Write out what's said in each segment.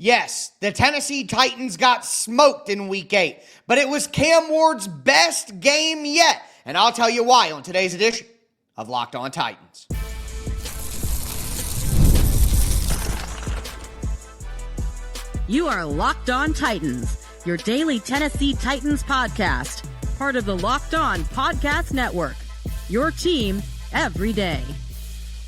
Yes, the Tennessee Titans got smoked in Week 8, but it was Cam Ward's best game yet, and I'll tell you why on today's edition of Locked On Titans. You are Locked On Titans, your daily Tennessee Titans podcast, part of the Locked On Podcast Network, your team every day.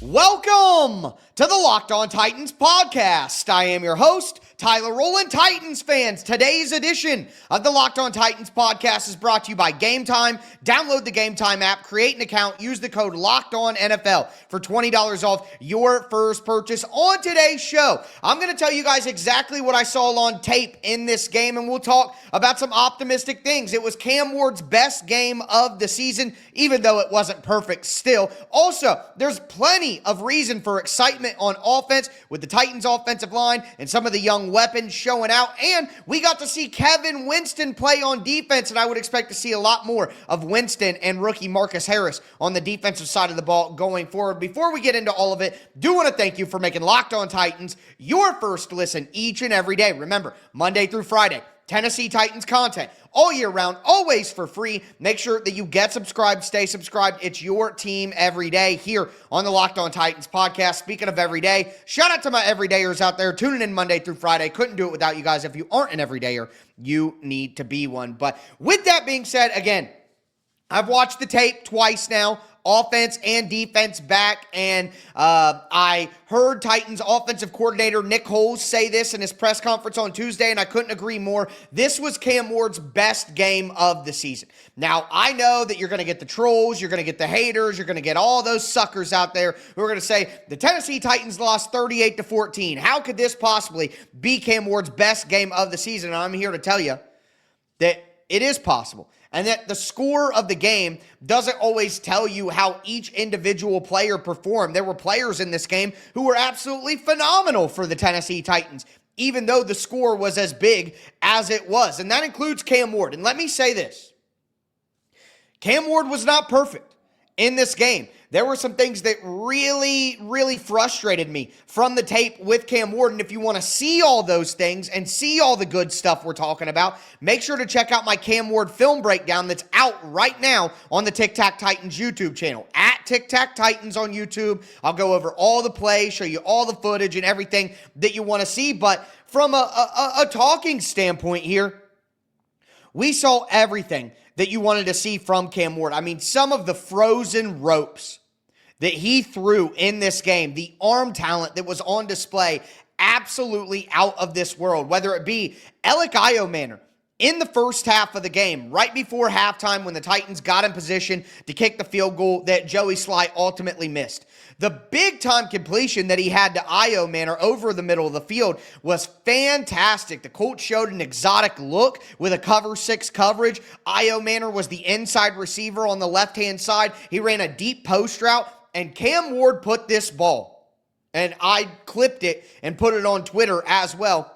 Welcome to the Locked On Titans podcast. I am your host, Tyler Rowland. Titans fans, today's edition of the Locked On Titans podcast is brought to you by Game Time. Download the Game Time app, create an account, use the code LOCKEDONNFL for $20 off your first purchase. On today's show, I'm going to tell you guys exactly what I saw on tape in this game, and we'll talk about some optimistic things. It was Cam Ward's best game of the season, even though it wasn't perfect still. Also, there's plenty of reason for excitement on offense with the Titans offensive line and some of the young weapons showing out, and we got to see Kevin Winston play on defense, and I would expect to see a lot more of Winston and rookie Marcus Harris on the defensive side of the ball going forward. Before we get into all of it, do want to thank you for making Locked On Titans your first listen each and every day. Remember, Monday through Friday, Tennessee Titans content all year round, always for free. Make sure that you get subscribed, stay subscribed. It's your team every day here on the Locked On Titans podcast. Speaking of every day, shout out to my everydayers out there tuning in Monday through Friday. Couldn't do it without you guys. If you aren't an everydayer, you need to be one. But with that being said, again, I've watched the tape twice now, offense and defense back, and I heard Titans offensive coordinator Nick Holes say this in his press conference on Tuesday, and I couldn't agree more. This was Cam Ward's best game of the season. Now, I know that you're going to get the trolls, you're going to get the haters, you're going to get all those suckers out there who are going to say, the Tennessee Titans lost 38-14. How could this possibly be Cam Ward's best game of the season? And I'm here to tell you that it is possible. And that the score of the game doesn't always tell you how each individual player performed. There were players in this game who were absolutely phenomenal for the Tennessee Titans, even though the score was as big as it was. And that includes Cam Ward. And let me say this. Cam Ward was not perfect in this game. There were some things that really frustrated me from the tape with Cam Ward. And if you want to see all those things and see all the good stuff we're talking about, make sure to check out my Cam Ward film breakdown that's out right now on the Tic Tac Titans YouTube channel. At Tic Tac Titans on YouTube. I'll go over all the plays, show you all the footage and everything that you want to see. But from a talking standpoint here, we saw everything that you wanted to see from Cam Ward. I mean, some of the frozen ropes that he threw in this game, the arm talent that was on display, absolutely out of this world. Whether it be Alec Iomanner in the first half of the game, right before halftime when the Titans got in position to kick the field goal that Joey Sly ultimately missed. The big-time completion that he had to Iomanner over the middle of the field was fantastic. The Colts showed an exotic look with a cover 6 coverage. Iomanner was the inside receiver on the left-hand side. He ran a deep post route, and Cam Ward put this ball, and I clipped it and put it on Twitter as well,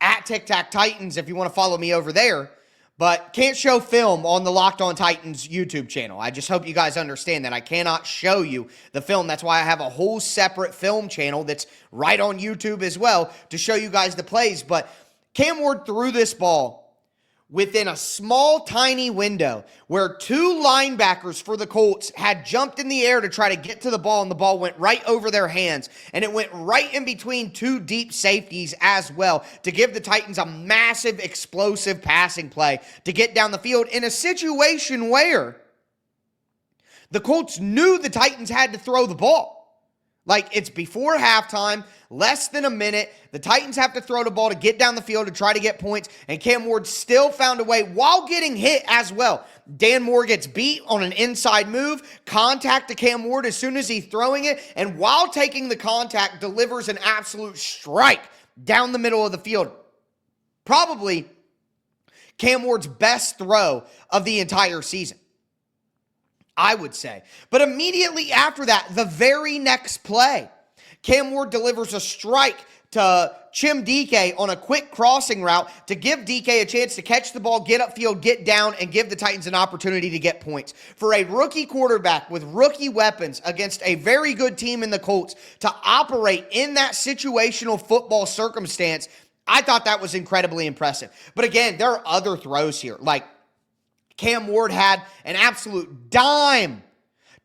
at Tic Tac Titans if you want to follow me over there. But can't show film on the Locked On Titans YouTube channel. I just hope you guys understand that I cannot show you the film. That's why I have a whole separate film channel that's right on YouTube as well to show you guys the plays. But Cam Ward threw this ball within a small, tiny window where two linebackers for the Colts had jumped in the air to try to get to the ball, and the ball went right over their hands, and it went right in between two deep safeties as well to give the Titans a massive, explosive passing play to get down the field in a situation where the Colts knew the Titans had to throw the ball. Like, it's before halftime, less than a minute. The Titans have to throw the ball to get down the field to try to get points, and Cam Ward still found a way while getting hit as well. Dan Moore gets beat on an inside move, contact to Cam Ward as soon as he's throwing it, and while taking the contact, delivers an absolute strike down the middle of the field. Probably Cam Ward's best throw of the entire season, I would say. But immediately after that, the very next play, Cam Ward delivers a strike to Chim DK on a quick crossing route to give DK a chance to catch the ball, get upfield, get down, and give the Titans an opportunity to get points. For a rookie quarterback with rookie weapons against a very good team in the Colts to operate in that situational football circumstance, I thought that was incredibly impressive. But again, there are other throws here. Like Cam Ward had an absolute dime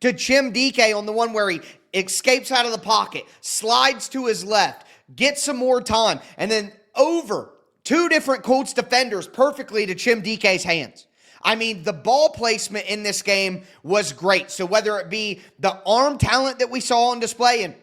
to Chim DK on the one where he escapes out of the pocket, slides to his left, gets some more time, and then over two different Colts defenders perfectly to Chim DK's hands. I mean, the ball placement in this game was great. So whether it be the arm talent that we saw on display and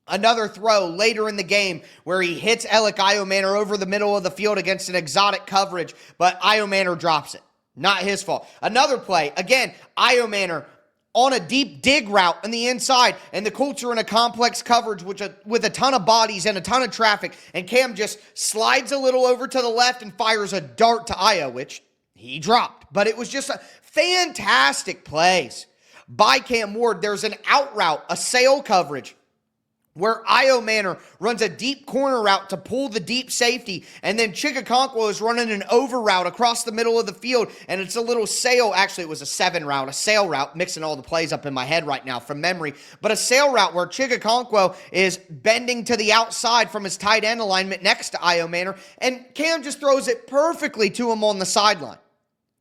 another throw later in the game where he hits Alec Iomanor over the middle of the field against an exotic coverage, but Iomanor drops it. Not his fault. Another play, again, Iomanor on a deep dig route on the inside, and the Colts are in a complex coverage with a ton of bodies and a ton of traffic, and Cam just slides a little over to the left and fires a dart to Io, which he dropped. But it was just a fantastic plays by Cam Ward. There's an out route, a sail coverage, where Iomanor runs a deep corner route to pull the deep safety, and then Chigakonkwo is running an over route across the middle of the field, and it's a little sail. Actually, it was a sail route, mixing all the plays up in my head right now from memory, but a sail route where Chigakonkwo is bending to the outside from his tight end alignment next to Iomanor, and Cam just throws it perfectly to him on the sideline.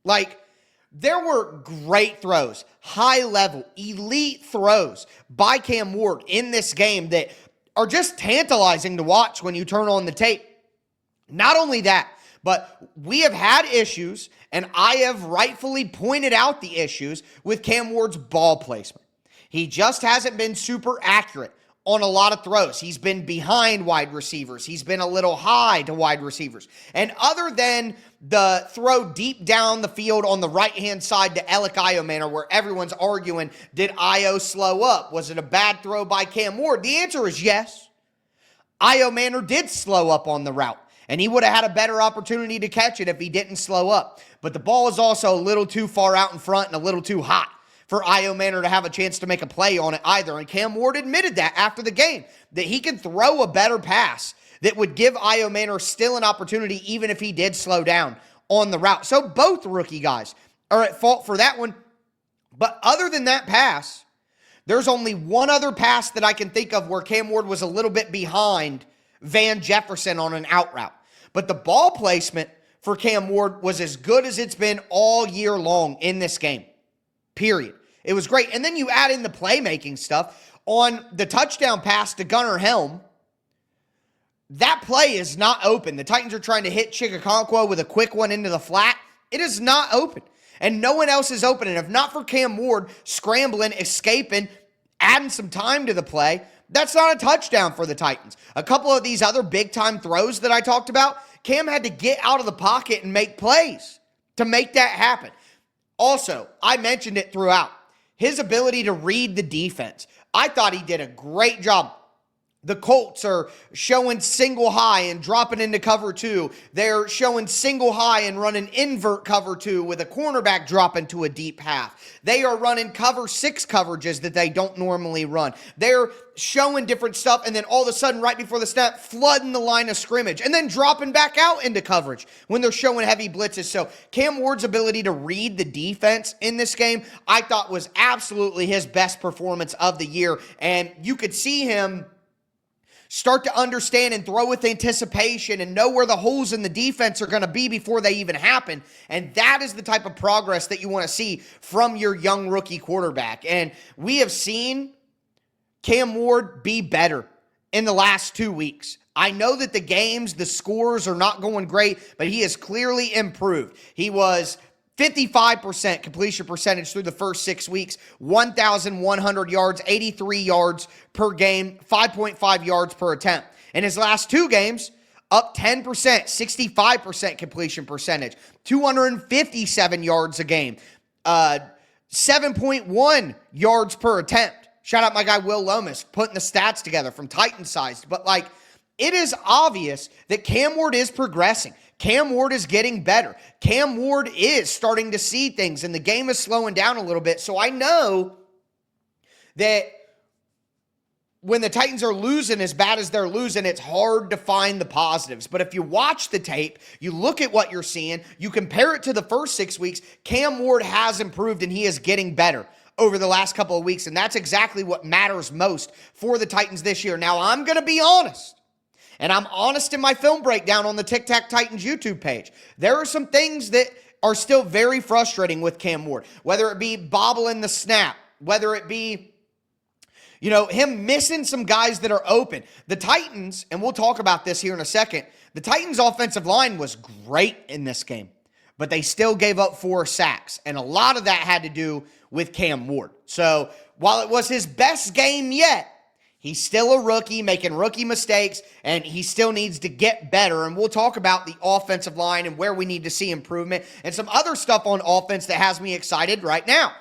Like, there were great throws, high-level, elite throws by Cam Ward in this game that are just tantalizing to watch when you turn on the tape. Not only that, but we have had issues, and I have rightfully pointed out the issues with Cam Ward's ball placement. He just hasn't been super accurate on a lot of throws. He's been behind wide receivers. He's been a little high to wide receivers. And other than the throw deep down the field on the right-hand side to Alec Iomanor, where everyone's arguing, did Io slow up? Was it a bad throw by Cam Ward? The answer is yes. Iomanor did slow up on the route, and he would have had a better opportunity to catch it if he didn't slow up. But the ball is also a little too far out in front and a little too hot for Iomanor to have a chance to make a play on it either. And Cam Ward admitted that after the game, that he can throw a better pass that would give Iomanor still an opportunity even if he did slow down on the route. So both rookie guys are at fault for that one. But other than that pass, there's only one other pass that I can think of where Cam Ward was a little bit behind Van Jefferson on an out route. But the ball placement for Cam Ward was as good as it's been all year long in this game. Period. It was great. And then you add in the playmaking stuff on the touchdown pass to Gunnar Helm. That play is not open. The Titans are trying to hit Chigakonkwo with a quick one into the flat. It is not open. And no one else is open. And if not for Cam Ward scrambling, escaping, adding some time to the play, that's not a touchdown for the Titans. A couple of these other big-time throws that I talked about, Cam had to get out of the pocket and make plays to make that happen. Also, I mentioned it throughout. His ability to read the defense. I thought he did a great job. The Colts are showing single high and dropping into cover two. They're showing single high and running invert cover two with a cornerback dropping to a deep half. They are running cover six coverages that they don't normally run. They're showing different stuff, and then all of a sudden, right before the snap, flooding the line of scrimmage, and then dropping back out into coverage when they're showing heavy blitzes. So Cam Ward's ability to read the defense in this game, I thought was absolutely his best performance of the year, and you could see him start to understand and throw with anticipation and know where the holes in the defense are going to be before they even happen. And that is the type of progress that you want to see from your young rookie quarterback. And we have seen Cam Ward be better in the last 2 weeks. I know that the games, the scores are not going great, but he has clearly improved. He was 55% completion percentage through the first 6 weeks, 1,100 yards, 83 yards per game, 5.5 yards per attempt. In his last 2 games, up 10%, 65% completion percentage, 257 yards a game, 7.1 yards per attempt. Shout out my guy Will Lomas putting the stats together from Titan Sized. But it is obvious that Cam Ward is progressing. Cam Ward is getting better. Cam Ward is starting to see things, and the game is slowing down a little bit. So I know that when the Titans are losing as bad as they're losing, it's hard to find the positives. But if you watch the tape, you look at what you're seeing, you compare it to the first 6 weeks, Cam Ward has improved and he is getting better over the last couple of weeks. And that's exactly what matters most for the Titans this year. Now, I'm going to be honest, and I'm honest in my film breakdown on the Tic Tac Titans YouTube page. There are some things that are still very frustrating with Cam Ward, whether it be bobbling the snap, whether it be him missing some guys that are open. The Titans, and we'll talk about this here in a second, the Titans' offensive line was great in this game, but they still gave up 4 sacks, and a lot of that had to do with Cam Ward. So while it was his best game yet, he's still a rookie making rookie mistakes, and he still needs to get better. And we'll talk about the offensive line and where we need to see improvement and some other stuff on offense that has me excited right now.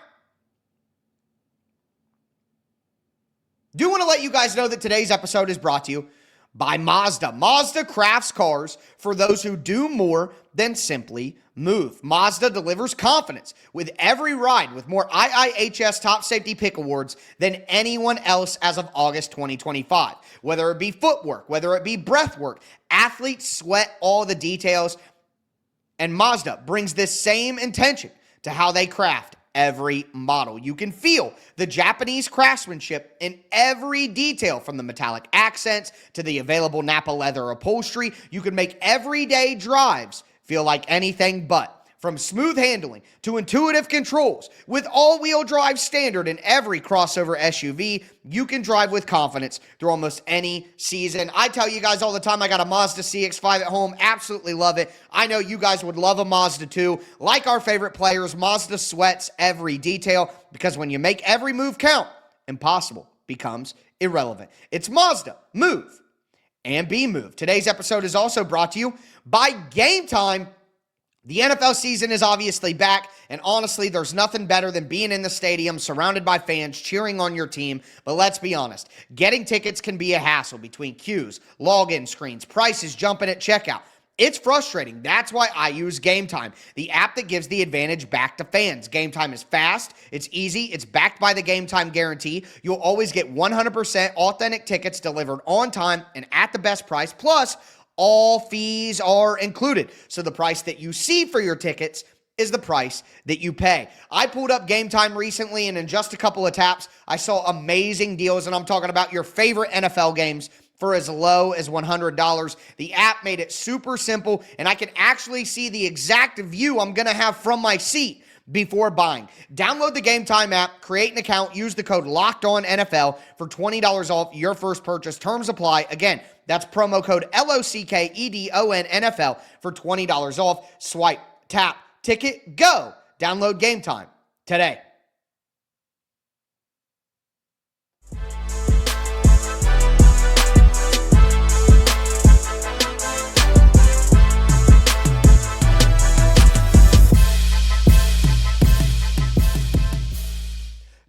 Do want to let you guys know that today's episode is brought to you by Mazda. Mazda crafts cars for those who do more than simply move. Mazda delivers confidence with every ride with more IIHS Top Safety Pick Awards than anyone else as of August 2025. Whether it be footwork, whether it be breath work, athletes sweat all the details, and Mazda brings this same intention to how they craft every model. You can feel the Japanese craftsmanship in every detail, from the metallic accents to the available Napa leather upholstery. You can make everyday drives feel like anything but. From smooth handling to intuitive controls, with all-wheel drive standard in every crossover SUV, you can drive with confidence through almost any season. I tell you guys all the time, I got a Mazda CX-5 at home. Absolutely love it. I know you guys would love a Mazda too. Like our favorite players, Mazda sweats every detail, because when you make every move count, impossible becomes irrelevant. It's Mazda. Move and be moved. Today's episode is also brought to you by Game Time. The NFL season is obviously back, and honestly, there's nothing better than being in the stadium surrounded by fans cheering on your team. But let's be honest, getting tickets can be a hassle between queues, login screens, prices jumping at checkout. It's frustrating. That's why I use Game Time, the app that gives the advantage back to fans. Game Time is fast, it's easy, it's backed by the Game Time guarantee. You'll always get 100% authentic tickets delivered on time and at the best price. Plus, all fees are included. So the price that you see for your tickets is the price that you pay. I pulled up Game Time recently, and in just a couple of taps, I saw amazing deals, and I'm talking about your favorite NFL games for as low as $100. The app made it super simple, and I can actually see the exact view I'm going to have from my seat before buying. Download the Game Time app, create an account, use the code LOCKEDONNFL for $20 off your first purchase. Terms apply. Again, that's promo code LOCKEDONNFL for $20 off. Swipe, tap, ticket, go. Download Game Time today.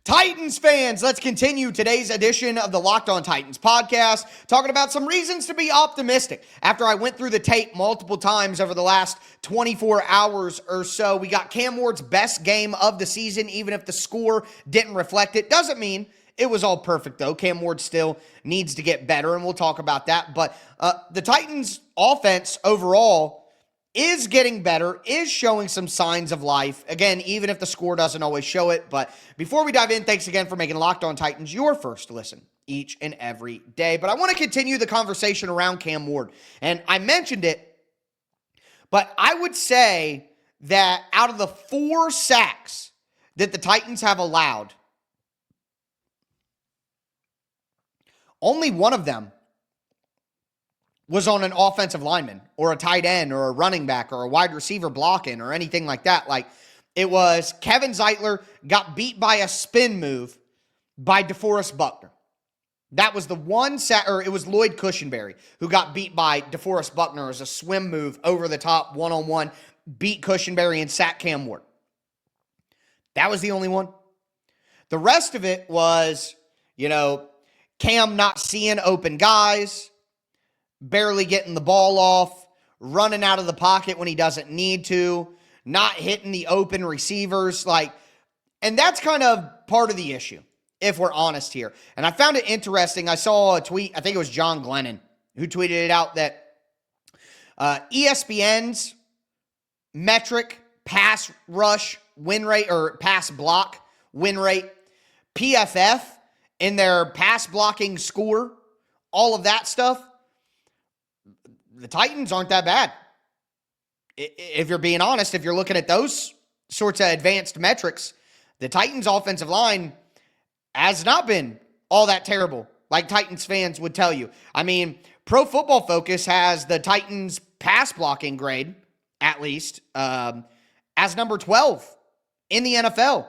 Titans fans, let's continue today's edition of the Locked On Titans podcast, talking about some reasons to be optimistic. After I went through the tape multiple times over the last 24 hours or so, we got Cam Ward's best game of the season, even if the score didn't reflect it. Doesn't mean it was all perfect, though. Cam Ward still needs to get better, and we'll talk about that. But the Titans' offense overall is getting better, is showing some signs of life. Again, even if the score doesn't always show it. But before we dive in, thanks again for making Locked On Titans your first listen each and every day. But I want to continue the conversation around Cam Ward. And I mentioned it, but I would say that out of the 4 sacks that the Titans have allowed, only one of them was on an offensive lineman or a tight end or a running back or a wide receiver blocking or anything like that. Like, it was Kevin Zeitler got beat by a spin move by DeForest Buckner. That was the one sack, or it was Lloyd Cushenberry who got beat by DeForest Buckner as a swim move over the top, one-on-one, beat Cushenberry and sacked Cam Ward. That was the only one. The rest of it was, Cam not seeing open guys, barely getting the ball off, running out of the pocket when he doesn't need to, not hitting the open receivers. And that's kind of part of the issue, if we're honest here. And I found it interesting. I saw a tweet, I think it was John Glennon, who tweeted it out that ESPN's metric pass rush win rate or pass block win rate, PFF in their pass blocking score, all of that stuff, the Titans aren't that bad. If you're being honest, if you're looking at those sorts of advanced metrics, the Titans offensive line has not been all that terrible, like Titans fans would tell you. I mean, Pro Football Focus has the Titans pass blocking grade, at least, as number 12 in the NFL.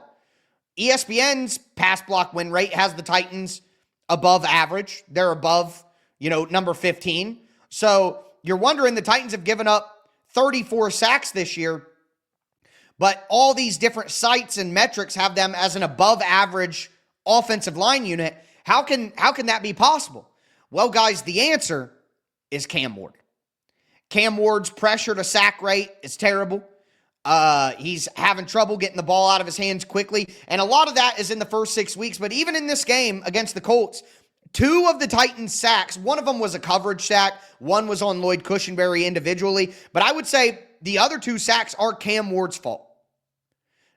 ESPN's pass block win rate has the Titans above average. They're above, number 15. So you're wondering, the Titans have given up 34 sacks this year, but all these different sites and metrics have them as an above average offensive line unit. How can that be possible? Well, guys, the answer is Cam Ward. Cam Ward's pressure to sack rate is terrible. He's having trouble getting the ball out of his hands quickly, and a lot of that is in the first 6 weeks. But even in this game against the Colts, 2 of the Titans' sacks, one of them was a coverage sack, one was on Lloyd Cushenberry individually, but I would say the other 2 sacks are Cam Ward's fault.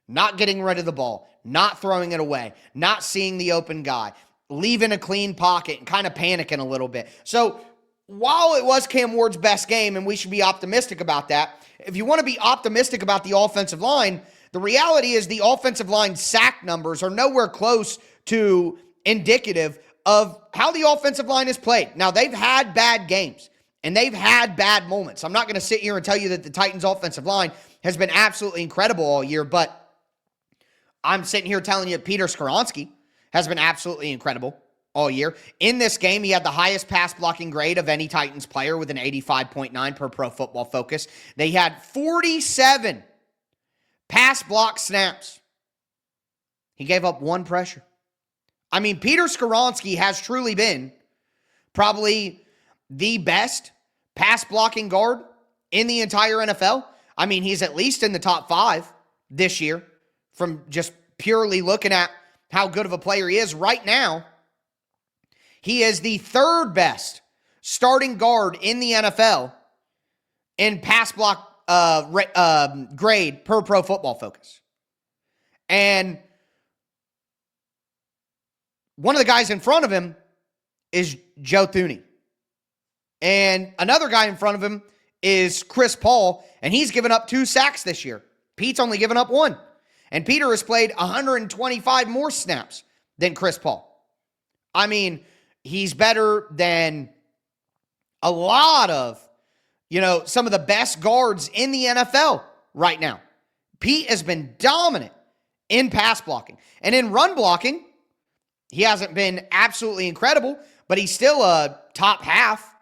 Not getting rid of the ball, not throwing it away, not seeing the open guy, leaving a clean pocket and kind of panicking a little bit. So while it was Cam Ward's best game, and we should be optimistic about that, if you want to be optimistic about the offensive line, the reality is the offensive line sack numbers are nowhere close to indicative of how the offensive line is played. Now, they've had bad games, and they've had bad moments. I'm not going to sit here and tell you that the Titans' offensive line has been absolutely incredible all year, but I'm sitting here telling you Peter Skoronski has been absolutely incredible all year. In this game, he had the highest pass blocking grade of any Titans player with an 85.9 per Pro Football Focus. They had 47 pass block snaps. He gave up 1 pressure. I mean, Peter Skoronski has truly been probably the best pass blocking guard in the entire NFL. I mean, he's at least in the top 5 this year from just purely looking at how good of a player he is right now. He is the 3rd best starting guard in the NFL in pass block grade per Pro Football Focus. And one of the guys in front of him is Joe Thuney. And another guy in front of him is Chris Paul, and he's given up 2 sacks this year. Pete's only given up 1. And Peter has played 125 more snaps than Chris Paul. I mean, he's better than a lot of, some of the best guards in the NFL right now. Pete has been dominant in pass blocking. And in run blocking, he hasn't been absolutely incredible, but he's still a top half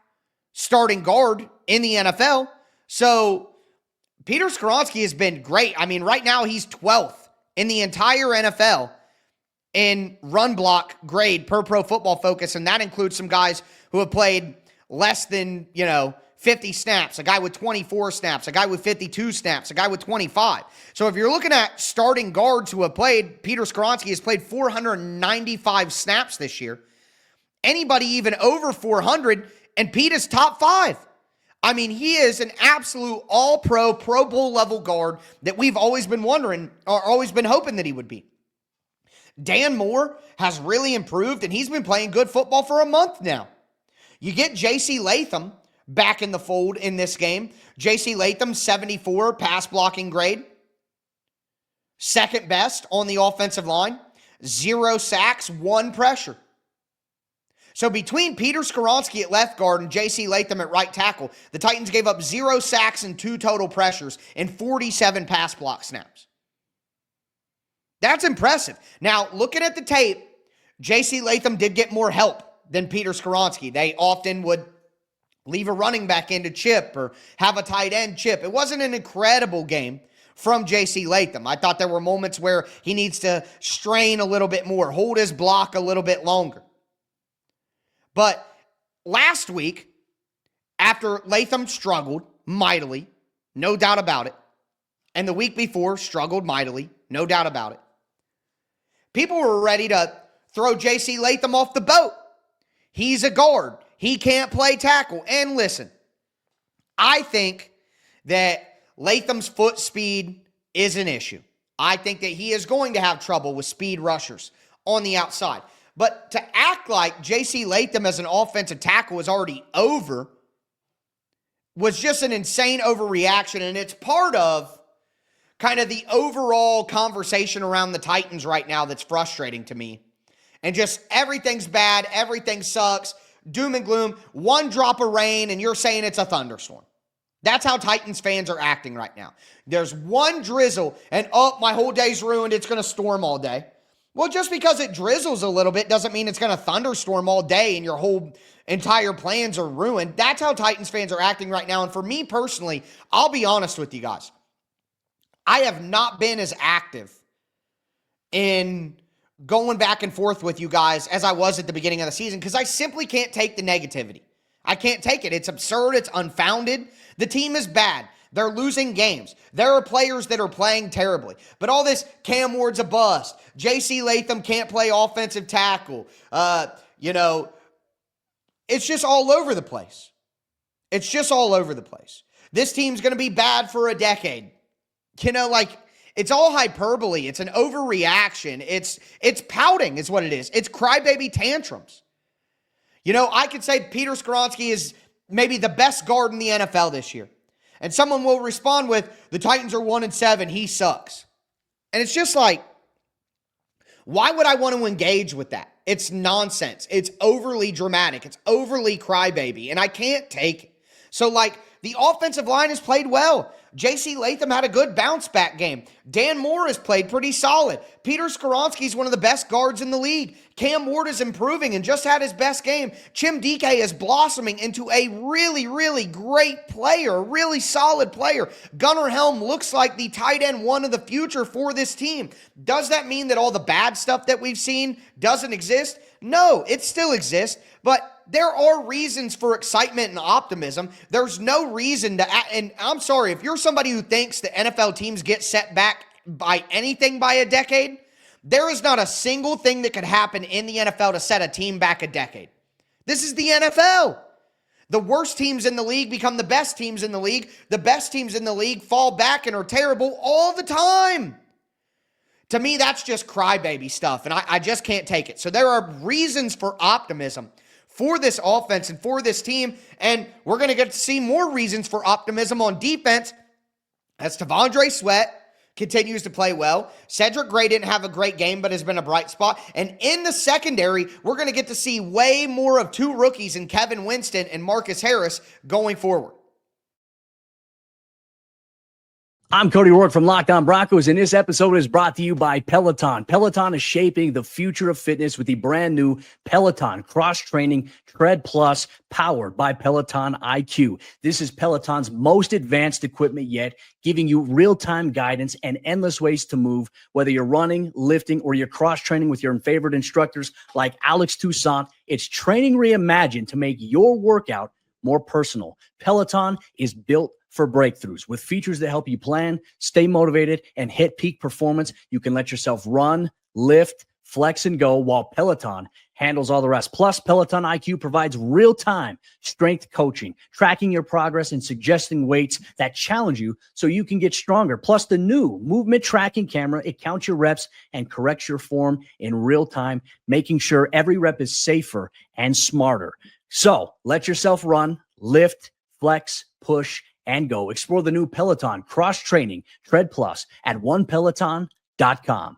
starting guard in the NFL. So Peter Skoronski has been great. I mean, right now he's 12th in the entire NFL in run block grade per Pro Football Focus, and that includes some guys who have played less than, 50 snaps, a guy with 24 snaps, a guy with 52 snaps, a guy with 25. So if you're looking at starting guards who have played, Peter Skoronski has played 495 snaps this year. Anybody even over 400, and Pete is top 5. I mean, he is an absolute all-pro, Pro Bowl level guard that we've always been wondering, or always been hoping that he would be. Dan Moore has really improved, and he's been playing good football for a month now. You get JC Latham back in the fold in this game. JC Latham, 74 pass blocking grade. 2nd best on the offensive line. 0 sacks, 1 pressure. So between Peter Skoronski at left guard and JC Latham at right tackle, the Titans gave up 0 sacks and 2 total pressures and 47 pass block snaps. That's impressive. Now, looking at the tape, JC Latham did get more help than Peter Skoronski. They often would leave a running back in to chip or have a tight end chip. It wasn't an incredible game from JC Latham. I thought there were moments where he needs to strain a little bit more, hold his block a little bit longer. But last week, after Latham struggled mightily, no doubt about it, and the week before struggled mightily, no doubt about it, people were ready to throw JC Latham off the boat. He's a guard. He can't play tackle. And listen, I think that Latham's foot speed is an issue. I think that he is going to have trouble with speed rushers on the outside. But to act like JC Latham as an offensive tackle is already over was just an insane overreaction, and it's part of kind of the overall conversation around the Titans right now that's frustrating to me. And just everything's bad, everything sucks, doom and gloom, one drop of rain, and you're saying it's a thunderstorm. That's how Titans fans are acting right now. There's one drizzle, and my whole day's ruined, it's going to storm all day. Well, just because it drizzles a little bit doesn't mean it's going to thunderstorm all day and your whole entire plans are ruined. That's how Titans fans are acting right now. And for me personally, I'll be honest with you guys. I have not been as active in going back and forth with you guys as I was at the beginning of the season because I simply can't take the negativity. I can't take it. It's absurd. It's unfounded. The team is bad. They're losing games. There are players that are playing terribly. But all this, Cam Ward's a bust. JC Latham can't play offensive tackle. It's just all over the place. It's just all over the place. This team's going to be bad for a decade. It's all hyperbole. It's an overreaction. It's pouting is what it is. It's crybaby tantrums. I could say Peter Skoronski is maybe the best guard in the NFL this year. And someone will respond with, the Titans are 1-7, he sucks. And it's just like, why would I want to engage with that? It's nonsense. It's overly dramatic. It's overly crybaby. And I can't take it. So, the offensive line has played well. JC Latham had a good bounce back game. Dan Moore has played pretty solid. Peter Skoronski is one of the best guards in the league. Cam Ward is improving and just had his best game. Chim Dike is blossoming into a really, really great player, a really solid player. Gunnar Helm looks like the tight end one of the future for this team. Does that mean that all the bad stuff that we've seen doesn't exist? No, it still exists, but there are reasons for excitement and optimism. There's no reason to, and I'm sorry, if you're somebody who thinks the NFL teams get set back by anything by a decade, there is not a single thing that could happen in the NFL to set a team back a decade. This is the NFL. The worst teams in the league become the best teams in the league. The best teams in the league fall back and are terrible all the time. To me, that's just crybaby stuff, and I just can't take it. So there are reasons for optimism for this offense and for this team, and we're going to get to see more reasons for optimism on defense as T'Vondre Sweat continues to play well. Cedric Gray didn't have a great game, but has been a bright spot. And in the secondary, we're going to get to see way more of two rookies in Kevin Winston and Marcus Harris going forward. I'm Cody Rourke from Locked On Broncos, and this episode is brought to you by Peloton. Peloton is shaping the future of fitness with the brand new Peloton Cross-Training Tread Plus, powered by Peloton IQ. This is Peloton's most advanced equipment yet, giving you real-time guidance and endless ways to move, whether you're running, lifting, or you're cross-training with your favorite instructors like Alex Toussaint. It's training reimagined to make your workout more personal. Peloton is built for breakthroughs with features that help you plan, stay motivated, and hit peak performance. You can let yourself run, lift, flex, and go while Peloton handles all the rest. Plus, Peloton IQ provides real-time strength coaching, tracking your progress and suggesting weights that challenge you so you can get stronger. Plus, the new movement tracking camera, it counts your reps and corrects your form in real time, making sure every rep is safer and smarter. So let yourself run, lift, flex, push, and go. Explore the new Peloton Cross-Training Tread Plus at onepeloton.com.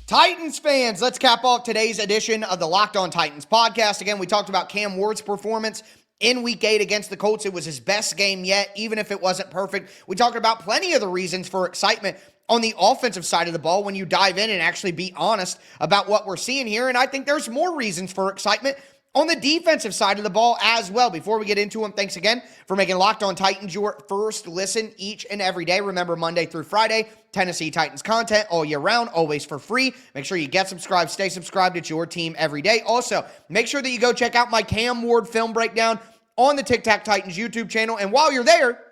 Titans fans, let's cap off today's edition of the Locked On Titans podcast. Again, we talked about Cam Ward's performance in Week 8 against the Colts. It was his best game yet, even if it wasn't perfect. We talked about plenty of the reasons for excitement on the offensive side of the ball when you dive in and actually be honest about what we're seeing here. And I think there's more reasons for excitement on the defensive side of the ball as well. Before we get into them, thanks again for making Locked On Titans your first listen each and every day. Remember, Monday through Friday, Tennessee Titans content all year round, always for free. Make sure you get subscribed, stay subscribed. It's your team every day. Also, make sure that you go check out my Cam Ward film breakdown on the Tic Tac Titans YouTube channel. And while you're there,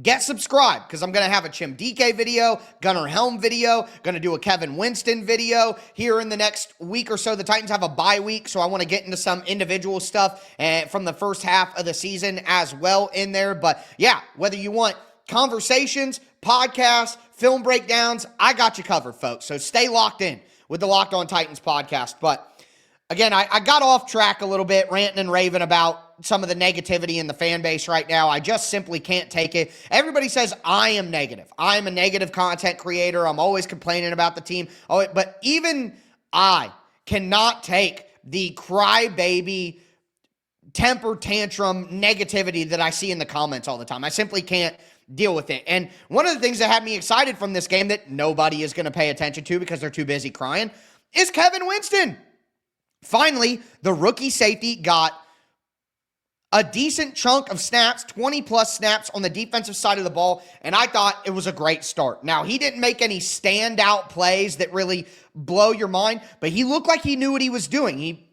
get subscribed, because I'm going to have a Chim DK video, Gunnar Helm video, going to do a Kevin Winston video here in the next week or so. The Titans have a bye week, so I want to get into some individual stuff from the first half of the season as well in there. But yeah, whether you want conversations, podcasts, film breakdowns, I got you covered, folks. So stay locked in with the Locked On Titans podcast. But again, I got off track a little bit, ranting and raving about some of the negativity in the fan base right now. I just simply can't take it. Everybody says I am negative. I am a negative content creator. I'm always complaining about the team. Oh, but even I cannot take the crybaby, temper tantrum negativity that I see in the comments all the time. I simply can't deal with it. And one of the things that had me excited from this game that nobody is going to pay attention to because they're too busy crying is Kevin Winston. Finally, the rookie safety got a decent chunk of snaps, 20-plus snaps on the defensive side of the ball, and I thought it was a great start. Now, he didn't make any standout plays that really blow your mind, but he looked like he knew what he was doing. He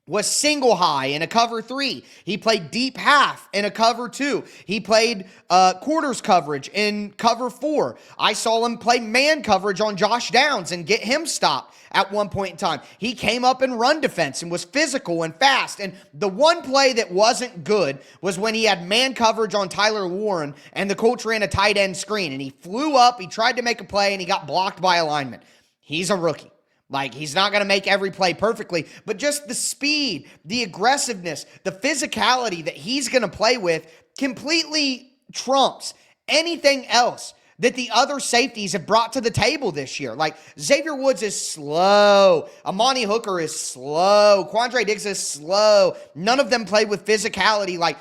was single high in a cover 3. He played deep half in a cover 2. He played quarters coverage in cover 4. I saw him play man coverage on Josh Downs and get him stopped at one point in time. He came up in run defense and was physical and fast. And the one play that wasn't good was when he had man coverage on Tyler Warren and the Colts ran a tight end screen. And he flew up, he tried to make a play, and he got blocked by a lineman. He's a rookie. Like, he's not going to make every play perfectly, but just the speed, the aggressiveness, the physicality that he's going to play with completely trumps anything else that the other safeties have brought to the table this year. Like, Xavier Woods is slow. Amani Hooker is slow. Quandre Diggs is slow. None of them played with physicality. Like,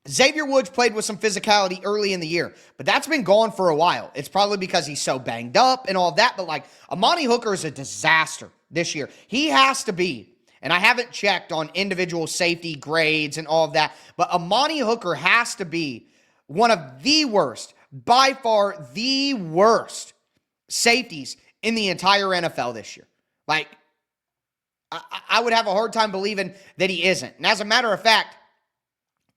Xavier Woods played with some physicality early in the year, but that's been gone for a while. It's probably because he's so banged up and all of that, but like, Amani Hooker is a disaster this year. He has to be, and I haven't checked on individual safety grades and all of that, but Amani Hooker has to be one of the worst, by far the worst safeties in the entire NFL this year. Like, I would have a hard time believing that he isn't. And as a matter of fact,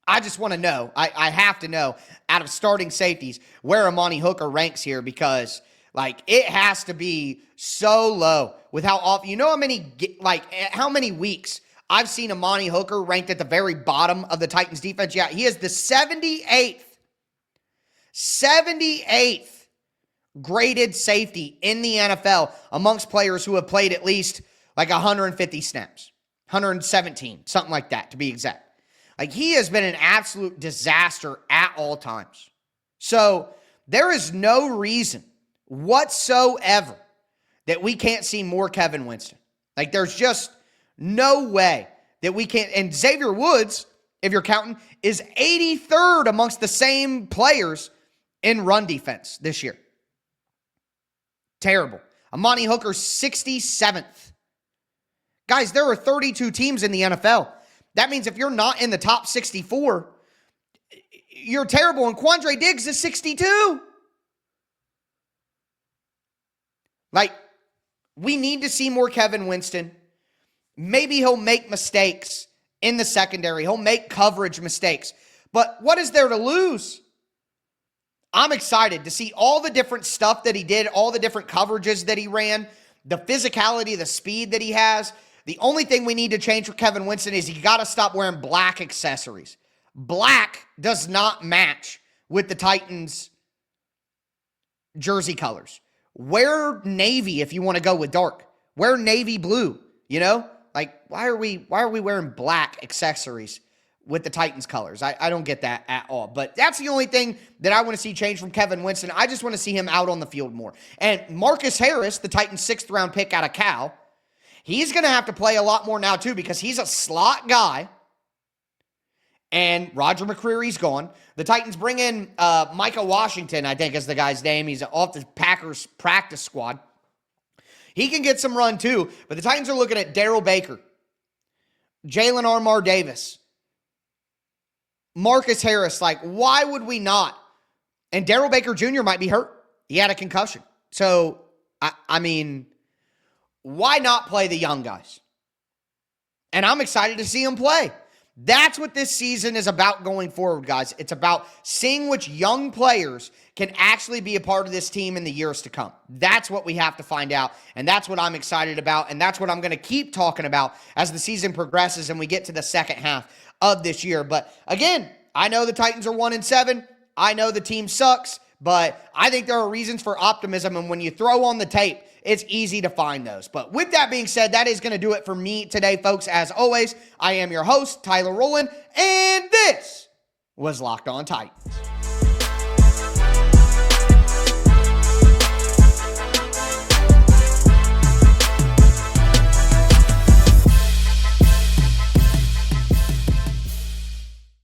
I just want to know, I have to know, out of starting safeties, where Amani Hooker ranks here, because, like, it has to be so low with how often, you know how many weeks I've seen Amani Hooker ranked at the very bottom of the Titans defense? Yeah, he is the 78th graded safety in the NFL amongst players who have played at least like 150 snaps, 117, something like that to be exact. Like, he has been an absolute disaster at all times. So there is no reason whatsoever that we can't see more Kevin Winston. Like, there's just no way that we can't. And Xavier Woods, if you're counting, is 83rd amongst the same players in run defense this year. Terrible. Amani Hooker's 67th. Guys, there are 32 teams in the NFL. That means if you're not in the top 64, you're terrible. And Quandre Diggs is 62. Like, we need to see more Kevin Winston. Maybe he'll make mistakes in the secondary. He'll make coverage mistakes. But what is there to lose? I'm excited to see all the different stuff that he did, all the different coverages that he ran, the physicality, the speed that he has. The only thing we need to change for Kevin Winston is you got to stop wearing black accessories. Black does not match with the Titans' jersey colors. Wear navy if you want to go with dark. Wear navy blue, you know? Like, why are we wearing black accessories with the Titans colors? I don't get that at all. But that's the only thing that I want to see change from Kevin Winston. I just want to see him out on the field more. And Marcus Harris, the Titans' 6th-round pick out of Cal, he's going to have to play a lot more now, too, because he's a slot guy. And Roger McCreary's gone. The Titans bring in Micah Washington, I think is the guy's name. He's off the Packers practice squad. He can get some run, too. But the Titans are looking at Darrell Baker, Jalen Armour Davis, Marcus Harris. Like, why would we not? And Darrell Baker Jr. might be hurt. He had a concussion. So, I mean, why not play the young guys? And I'm excited to see them play. That's what this season is about going forward, guys. It's about seeing which young players can actually be a part of this team in the years to come. That's what we have to find out, and that's what I'm excited about, and that's what I'm going to keep talking about as the season progresses and we get to the second half of this year. But again, I know the Titans are 1-7. I know the team sucks, but I think there are reasons for optimism, and when you throw on the tape, it's easy to find those. But with that being said, that is going to do it for me today, folks. As always, I am your host, Tyler Rowland, and this was Locked On Titans.